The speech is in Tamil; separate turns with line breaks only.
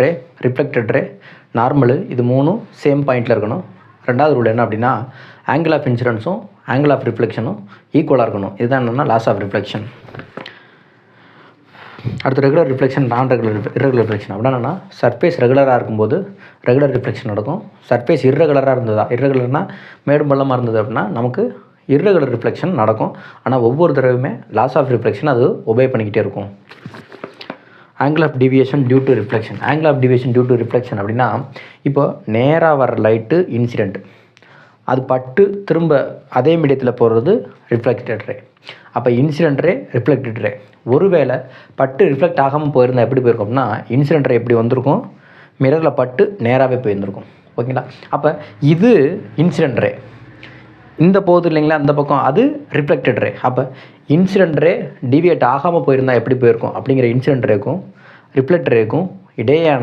ரே, ரிஃப்ளெக்டட் ரே, நார்மலு இது 3ம் சேம் பாயிண்டில் இருக்கணும். 2வது ரூல் என்ன அப்படின்னா ஆங்கிள் ஆஃப் இன்சிடென்ஸும் ஆங்கிள் ஆஃப் ரிஃப்ளெக்ஷனும் ஈக்குவலாக இருக்கணும். இதுதான் என்னென்னா லாஸ் ஆஃப் ரிஃப்ளெக்ஷன். அடுத்து ரெகுலர் ரிஃப்ளெக்ஷன், இரகுலர் ரிஃப்ளெக்ஷன் அப்படின்னா என்னென்னா சர்ஃபேஸ் ரெகுலராக இருக்கும்போது ரெகுலர் ரிஃப்ளெக்ஷன் நடக்கும். சர்ஃபேஸ் இர்ரெகுலர்னால் மேடும் பள்ளமாக இருந்தது அப்படின்னா நமக்கு இர்ரெகுலர் ரிஃப்ளெக்ஷன் நடக்கும். ஆனால் ஒவ்வொரு தடவையுமே லாஸ் ஆஃப் ரிஃப்ளெக்ஷன் அது ஒபே பண்ணிக்கிட்டே இருக்கும். Angle of deviation due to reflection. Angle of deviation due to reflection அப்படின்னா இப்போ நேராக வர லைட்டு இன்சிடென்ட், அது பட்டு திரும்ப அதே மீடியத்தில் போகிறது ரிஃப்ளெக்டட் ரே. அப்போ இன்சிடென்ட் ரே, ரிஃப்ளெக்டட் ரே. ஒருவேளை பட்டு ரிஃப்ளெக்ட் ஆகாமல் போயிருந்தால் எப்படி போயிருக்கும் அப்படின்னா இன்சிடென்ட் ரே எப்படி வந்திருக்கும், மிரரில் பட்டு நேராகவே போயிருந்திருக்கும். ஓகேங்களா? அப்போ இது இன்சிடென்ட் ரே, இந்த போகுது இல்லைங்களா அந்த பக்கம், அது ரிஃப்ளெக்டட் ரே. அப்போ இன்சிடென்ட் ரே டிவியேட் ஆகாமல் போயிருந்தால் எப்படி போயிருக்கும் அப்படிங்கிற இன்சிடென்ட் ரேக்கும் ரிஃப்ளெக்டட் ரேக்கும் இடையேயான